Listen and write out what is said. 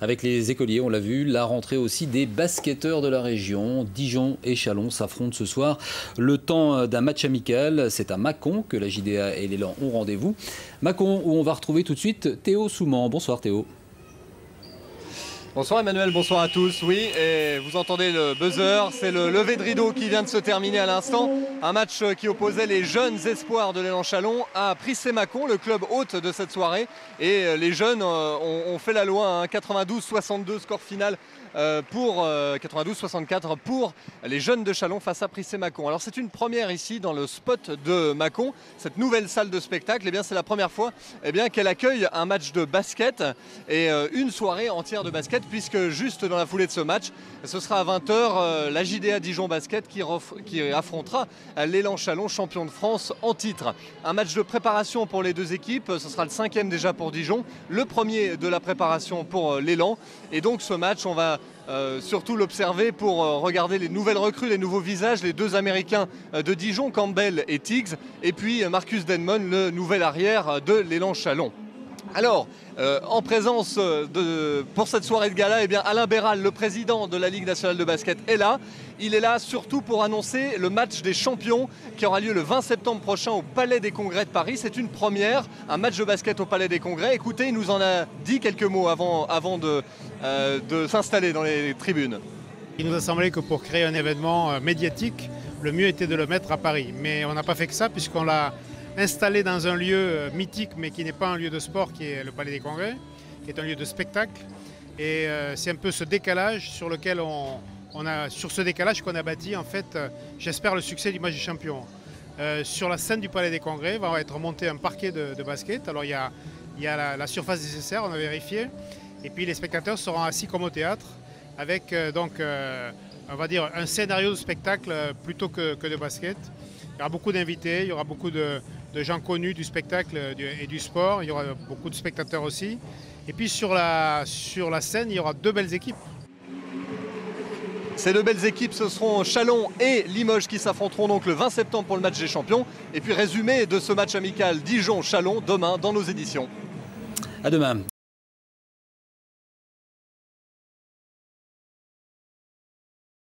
avec les écoliers, on l'a vu, la rentrée aussi des basketteurs de la région. Dijon et Châlons s'affrontent ce soir. Le temps d'un match amical, c'est à Mâcon que la JDA et l'élan ont rendez-vous. Mâcon où on va retrouver tout de suite Théo Souman. Bonsoir Théo. Bonsoir Emmanuel, bonsoir à tous. Oui, et vous entendez le buzzer, c'est le lever de rideau qui vient de se terminer à l'instant. Un match qui opposait les jeunes espoirs de l'élan Châlons à Prissé-Mâcon, le club hôte de cette soirée. Et les jeunes ont fait la loi, hein, 92-62 score final pour 92-64 pour les jeunes de Châlons face à Prissé-Mâcon. Alors c'est une première ici dans le spot de Mâcon, cette nouvelle salle de spectacle. Eh bien c'est la première fois qu'elle accueille un match de basket et une soirée entière de basket, puisque juste dans la foulée de ce match, ce sera à 20 h la JDA Dijon Basket qui affrontera l'élan Châlons, champion de France en titre. Un match de préparation pour les deux équipes, ce sera le 5e déjà pour Dijon, le premier de la préparation pour l'élan. Et donc ce match, on va surtout l'observer pour regarder les nouvelles recrues, les nouveaux visages, les deux Américains de Dijon, Campbell et Tiggs, et puis Marcus Denmon, le nouvel arrière de l'élan Châlons. Alors, en présence pour cette soirée de gala, Alain Béral, le président de la Ligue nationale de basket, est là. Il est là surtout pour annoncer le match des champions qui aura lieu le 20 septembre prochain au Palais des Congrès de Paris. C'est une première, un match de basket au Palais des Congrès. Écoutez, il nous en a dit quelques mots avant de s'installer dans les tribunes. Il nous a semblé que pour créer un événement médiatique, le mieux était de le mettre à Paris. Mais on n'a pas fait que ça, puisqu'on l'a installé dans un lieu mythique, mais qui n'est pas un lieu de sport, qui est le Palais des Congrès, qui est un lieu de spectacle. Et c'est un peu ce décalage sur lequel sur ce décalage qu'on a bâti, en fait, j'espère le succès du match des champions. Sur la scène du Palais des Congrès va être monté un parquet de basket. Alors il y a la surface nécessaire, on a vérifié. Et puis les spectateurs seront assis comme au théâtre, avec on va dire un scénario de spectacle plutôt que de basket. Il y aura beaucoup d'invités, il y aura beaucoup de gens connus du spectacle et du sport, il y aura beaucoup de spectateurs aussi. Et puis sur la scène, il y aura deux belles équipes. Ces deux belles équipes, ce seront Châlons et Limoges qui s'affronteront donc le 20 septembre pour le match des champions. Et puis résumé de ce match amical Dijon-Châlons demain dans nos éditions. À demain.